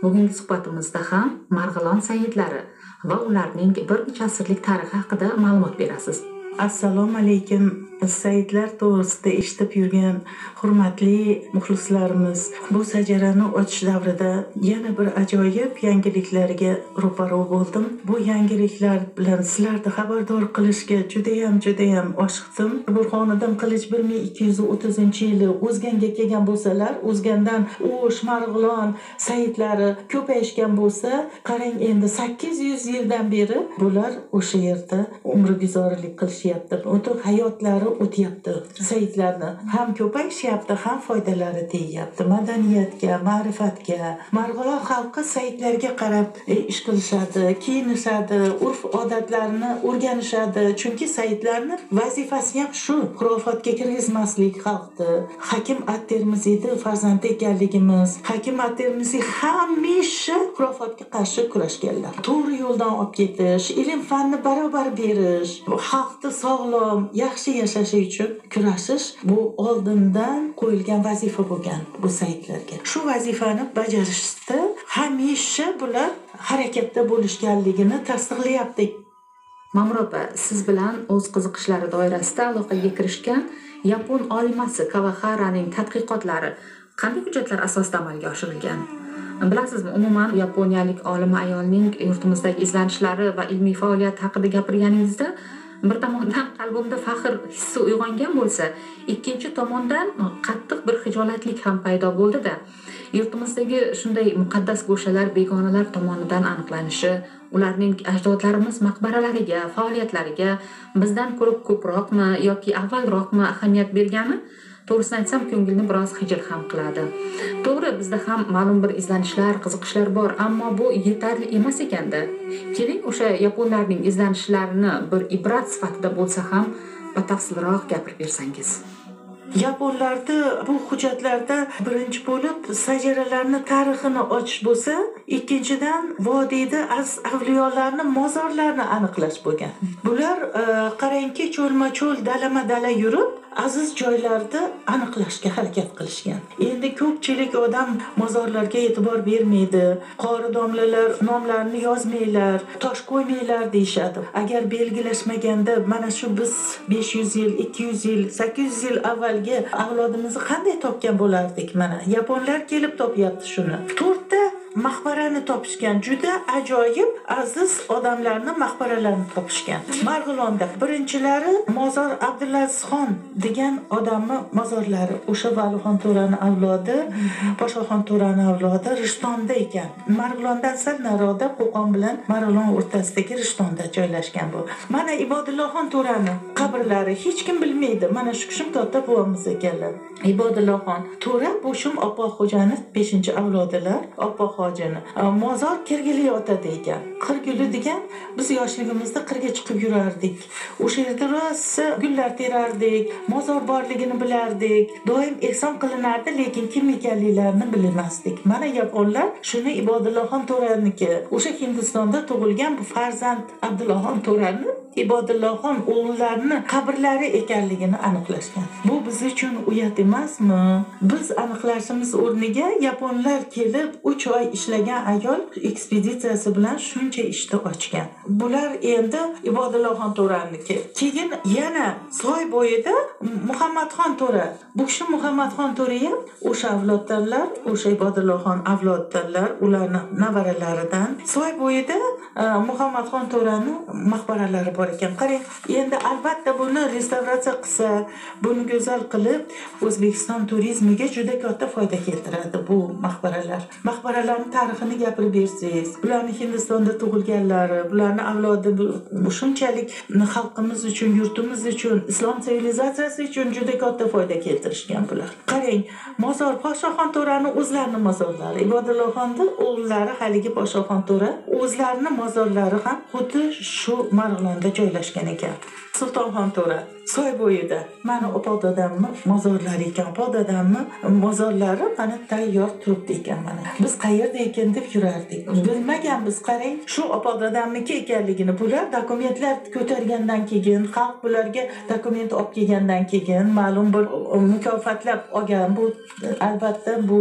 Bugungi suhbatimizda ham Marg'ilon sayyidlari va ularning bir necha asrlik tarixi haqida ma'lumot berasiz. Assalomu alaykum. Sayyidlar to'g'risida eshitib yurgan hurmatli muxlislarimiz, bu sajarani ochish davrida yana bir ajoyib yangiliklarga ro'paro bo'ldim. Bu yangiliklar bilan sizlarni xabardor qilishga judayam oshiqdim. Burxoniddin Qilich 1230-yili O'zganga kelgan bo'lsalar, O'zgandan O'sh, Marg'ilon sayyidlari ko'payishgan bo'lsa, qarang endi 800 yildan beri bular o'sha yerda umrguzorlik qilishyapti. O'tib hayotlari o'tyapti. Sayyidlarni ham ko'payishyapti, ham foydalari tegyapti. Madaniyatga, ma'rifatga. Marg'ilon xalqi sayyidlarga qarab ish qilishadi, kiyinishadi, urf-odatlarni o'rganishadi. Chunki sayyidlarni vazifasi ham shu, xurofotga kirgizmaslik xalqni. Hakim at-Termiziyning farzandi ekanligimiz. Hakim at-Termiziy hamisha xurofotga qarshi kurashganlar. To'g'ri yo'ldan olib ketish, ilm-fanni barobar berish, xalqni sog'lom, yaxshi yashashi uchun kurashish bu oldindan qo'yilgan vazifa bo'lgan bu sayyidlarga. Shu vazifani bajarishda hamisha bular harakatda bo'lishganligini tasdiqlayapti. Ma'mur opa, siz bilan o'z qiziqishlari doirasida aloqaga kirishgan yapon olimasi Kawaharaning tadqiqotlari qanday hujjatlar asosida amalga oshirilgan? Bilasizmi, umuman yaponiyalik olima ayolning yurtimizdagi izlanishlari va ilmiy faoliyati haqida gapirganingizda bir tomondan qalbimda faxr hissi uyg'ongan bo'lsa, ikkinchi tomondan qattiq bir hijolatlik ham paydo bo'ldi-da. Yurtimizdagi shunday muqaddas go'shalar begonalar tomonidan aniqlanishi, ularning ajdodlarimiz maqbaralariga, faoliyatlariga bizdan ko'ra ko'proqmi yoki avvalroqmi ahamiyat bergani, to'g'risini aytsam, ko'ngilni biroz xijil ham qiladi. To'g'ri, bizda ham ma'lum bir izlanishlar, qiziqishlar bor, ammo bu yetarli emas ekanda. Keling, o'sha yaponlarning izlanishlarini bir ibrat sifatida bo'lsa ham batafsilroq gapirib bersangiz. Yaponlarda bu hujjatlarda birinchi bo'lib sajaralarning tarixini ochish bo'lsa, ikkinchidan vodiyda avliyolarning mozorlarini aniqlash bo'lgan. Bular qarangki, cho'lma-cho'l, dalama-dala yurib, aziz joylarda aniqlashga harakat qilishgan. Endi ko'pchilik odam mozorlarga e'tibor bermaydi. Qori domlalar nomlarini yozmaylar, tosh qo'ymaylar deyshadi. Agar belgilashmaganda mana shu biz 500 yil, 200 yil, 800 yil avvalgi avlodimizni qanday topgan bo'lardik? Mana yaponlar kelib topyapti shuni. 4 ta maqbarani topishgan. Juda ajoyib aziz odamlarning maqbaralarini topishgan. Marg'ilonda birinchilari Mozor Abdulazizxon degan odamni mozorlari. O'sha Valixon To'rani avlodi, Podshoxon To'rani avlodi Rishtonda ekan. Marg'ilondan sal nariroqda Qo'qon bilan Marg'ilon o'rtasidagi Rishtonda joylashgan bu. Mana Ibodullohxon To'rani qabrlari hech kim bilmaydi. Mana shu kishim katta buvamiz ekanlar. Ibodullohxon To'ra Bo'shim Oppoxo'jani 5-avlodilar. Oppoxojini mozor Kirgili yotadi ekan. Qirguli degan biz yoshligimizda qirga chiqib yurardik. O'sha yerda rosa gullar terardik, mozor borligini bilardik. Doim ehson qilinardi, lekin kim ekanliklarini bilmasdik. Mana yaponlar shuni Ibodullohxon To'raniki, o'sha Hindistonda tug'ilgan bu farzand Abdullohxon To'rani Ibodullohxon o'g'illarining qabrlari ekanligini aniqlashgan. Bu biz uchun uyat emasmi? Biz aniqlashimiz o'rniga yaponlar kelib 3 oy ishlagan ayol ekspeditsiyasi bilan shuncha ishni ochgan. Bular endi Ibodullohxon To'raniki. Keyin yana soy bo'yida Muhammadxon To'ra. Bu kishi Muhammadxon To'ra ham o'sha avloddanlar, o'sha Ibodullohxon avloddanlar, ularning nevaralaridan. Soy bo'yida Muhammadxon To'rani maqbaralari bor ekan. Qarang, endi albatta buni restavratsiya qilsa, buni go'zal qilib O'zbekiston turizmiga juda katta foyda keltiradi bu maqbaralar. Maqbaralarning tarixini gapirib bersangiz, ularning Hindistonda tug'ilganlari, ularning avlodi shunchalik xalqimiz uchun, yurtimiz uchun, islom sivilizatsiyasi uchun juda katta foyda keltirishgan bular. Qarang, mozor Podshoxon To'rani o'zlarining mozorlari, Ibodullohxonning o'g'illari haligi Podshoxon To'ra o'zlarining mozorlari ham xuddi shu Marg'ilonda joylashgan ekan. Sultonxon To'ra. soy bo'yida mani opa dadamni mozorlari ekan. Opa dadamni mozorlari mana tayyor turibdi ekan mana. Biz qayerda ekan deb yurardik. Bilmaganmiz, qarang, shu opa dadamniki ekanligini. Bular dokumentlar ko'targandan keyin, xalq bularga dokument olib kelgandan keyin ma'lum bir mukofotlar olgan. Bu albatta bu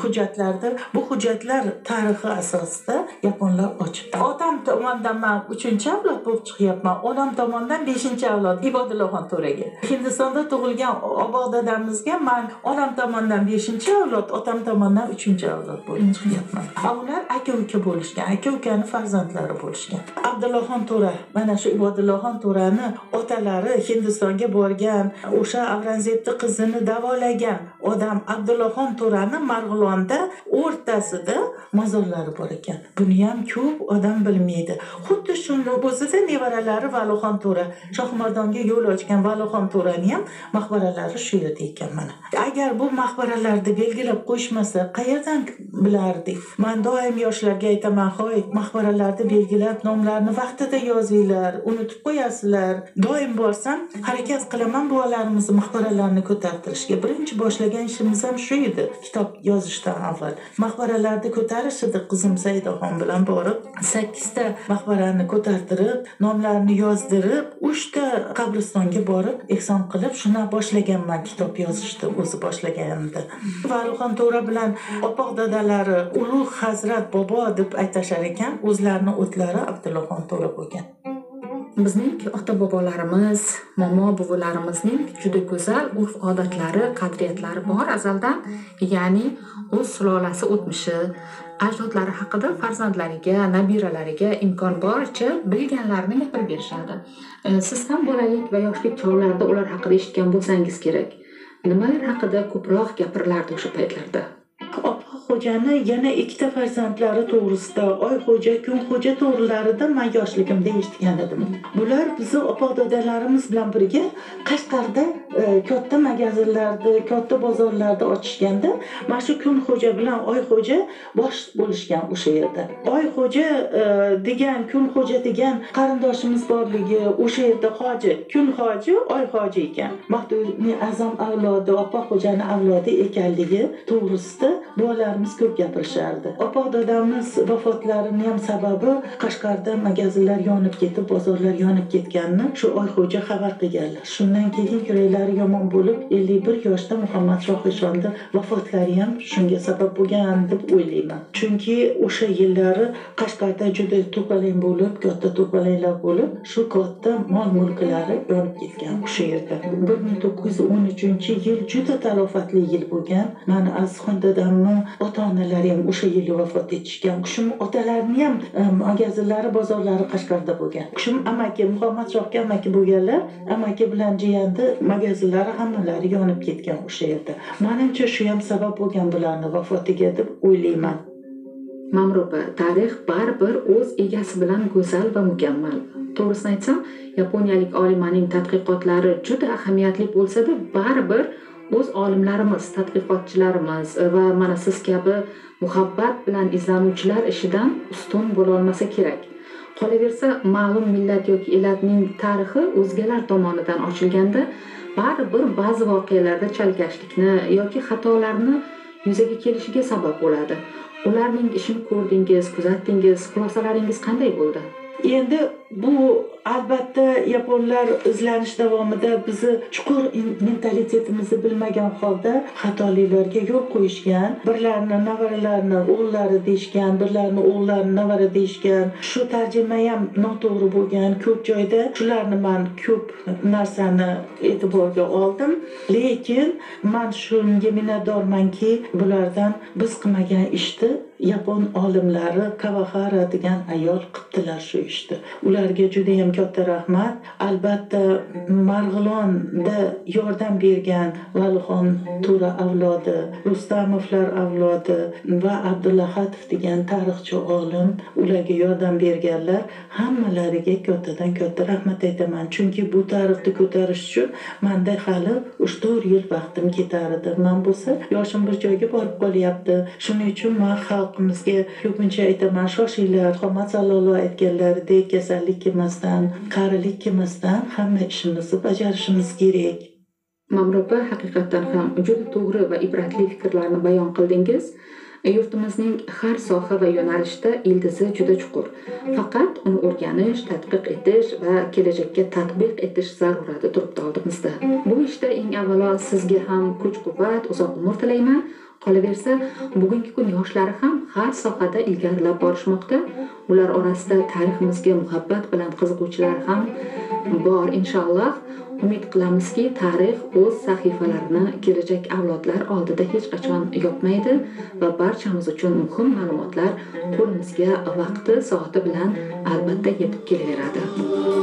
hujjatlardir. Bu hujjatlar tarixi asosida yaponlar ochibdi. Otam tomonidan men 3-avlod bo'lib chiqyapman. Onam tomonidan 5-avlod Ibodullaxon To'raga. Hindistonda tug'ilgan oboq dadamizga men onam tomonidan 5-avlod, otam tomonidan 3-avlod bo'lib chiqyapman. Ular aka-uka bo'lishgan, aka-ukani farzandlari bo'lishgan. Abdullaxon To'ra, mana shu Ibodullaxon To'rani otalari Hindistonga borgan, o'sha Avrangzebni qizini davolagan odam Abdullaxon To'rani Marg'ilonda o'rtasida mozorlari bor ekan. Buni ham ko'p odam bilmaydi. Xuddi shunday o'zida nevaralari Valixon To'ra, Shohimardonga yo'l ochgan Valixon To'rani ham maqbaralari shu yerda ekan mana. Agar bu maqbaralarni belgilab qo'yishmasa, qayerdan bilardik? Men doim yoshlarga aytaman, "Hoy, maqbaralarni belgilab, nomlarini vaqtida yozinglar, unutib qo'yasizlar." Doim borsam, harakat qilaman bolalarimizni maqbaralarni ko'tartirishga. Birinchi boshlagan ishimiz ham shu edi, kitob yozishdan avval. Maqbaralarni ko'tarish edi. Qizim Saidaxon bilan borib 8 ta maqbarani ko'tartirib, nomlarini yozdirib, 3 ta qabristonga borib, ehson qilib, shuna boshlaganman kitob yozishni, o'zi boshlaganimda. Valixon To'ra bilan opoq dadalari Ulug' Hazrat bobo deb aytashar ekan, o'zlarini o'tlari Abdullaxon To'ra bo'lgan. Bizning ota-bobolarimiz, momo buvalarimizning juda go'zal urf-odatlari, qadriyatlari bor azaldan, ya'ni o'z sulolasi o'tmishi, ajdodlari haqida farzandlariga, nabiralariga imkon boricha bilganlarini gapirib berishadi. Siz ham bolalik va yoshlik chog'larida ular haqida eshitgan bo'lsangiz kerak. Nimalar haqida ko'proq gapirilardi o'sha paytlarda? Xo'jani yana 2 ta farzandlari to'g'risida, Oyxo'ja, Kunxo'ja to'g'rilarida men yoshligimda eshitgan edim. Bular bizni opa-dodalarimiz bilan birga Qashqarda katta magazinlarda, katta bozorlarda ochishganda, mana shu Kunxo'ja bilan Oyxo'ja bosh bo'lishgan o'sha yerda. Oyxo'ja degan, Kunxo'ja degan qarindoshimiz borligi, o'sha yerda hoji, Kunxoji, Oyxoji ekan. Mahdudiy Azam avlodi, Opaxo'jani avlodi ekanligi to'g'risida bolalarimiz ko'p gapirishardi. Opa dadamiz vafotlarini ham sababi Qashqarda magazinlar yonib ketib, bozorlar yonib ketganini shu Oyxo'ja xabar qilganlar. Shundan keyin yuraklari yomon bo'lib, 51 yoshda Muhammad Shohishonda vafotlari ham shunga sabab bo'lgan deb o'ylayman. Chunki o'sha yillari Qashqarda juda to'palang bo'lib, katta to'palanglar bo'lib, shu katta mol-mulklari yonib ketgan o'sha yerda. 1913-yil juda talofatli yil bo'lgan. Mani Azizxon dadamni ota-onalari ham o'sha yili vafot etishgan. Shum otalarini ham magazinlari, bozorlari Qashqarda bo'lgan. Shum amaki Muhammad Shohga amaki bo'lganlar, amaki bilan jiyanni magazinlari hammalari yonib ketgan o'sha yerda. Menimcha shu ham sabab bo'lgan bularni vafotiga deb o'ylayman. Mamruba, tarix baribir o'z egasi bilan go'zal va mukammal. To'g'risini aytsam, yaponiyalik olimaning tadqiqotlari juda ahamiyatli bo'lsa-da, baribir o'z olimlarimiz, tadqiqotchilarimiz va mana siz kabi muhabbat bilan izlanuvchilar ishidan ustun bo'la olmasa kerak. Qolaversa, ma'lum millat yoki elatning tarixi o'zgalar tomonidan ochilganda, baribir ba'zi voqealarda chalkashlikni yoki xatolarni yuzaga kelishiga sabab bo'ladi. Ularning ishini ko'rdingiz, kuzatdingiz, xulosalaringiz qanday bo'ldi? Endi bu albatta yaponlar izlanish davomida bizni chuqur mentalitetimizni bilmagan holda xatoliklarga yo'l qo'yishgan. Birlarini navaralarini o'g'illari deyishgan, birlarini o'g'illarini navara deyishgan. Shu tarjima ham noto'g'ri bo'lgan. Ko'p joyda shularni men ko'p narsani e'tiborga oldim. Lekin men shunga minnatdormanki, bulardan biz qilmagan ishni yapon olimlari Kawahara degan ayol qildilar shu ishni. Ularga juda ham katta rahmat. Albatta Marg'ilonda yordam bergan Valixon To'ra avlodi, Rustamovlar avlodi va Abdullahatov degan tarixchi olim ularga yordam berganlar. Hammalariga kattadan katta rahmat aytaman. Chunki bu tarixni ko'tarish uchun menda hali 3-4 yil vaqtim ketar edi. Men bo'lsa yoshim bir joyga borib qolyapti. Shuning uchun men xalqimizga ko'pincha aytaman, shoshinglar, Muhammad sallallohu aytganlaridek kasallik kelmasdan, qilmasdan, qariligimizdan hamma ishimizni bajarishimiz kerak. Mamur opa, haqiqatdan ham juda to'g'ri va ibratli fikrlarni bayon qildingiz. Yurtimizning har soha va yo'nalishda ildizi juda chuqur. Faqat uni o'rganish, tadqiq etish va kelajakka tatbiq etish zarurati turibdi oldimizda. Bu ishda eng avvalo sizga ham kuch-quvvat, uzoq umr tilayman. Qolaversa, bugungi kun yoshlari ham har sohada ilgarilab borishmoqda. Ular orasida tariximizga muhabbat bilan qiziquvchilar ham bor inshaalloh. Umid qilamizki, tarix o'z sahifalarini kelajak avlodlar oldida hech qachon yopmaydi va barchamiz uchun muhim ma'lumotlar qo'limizga vaqti soati bilan albatta yetib kelaveradi.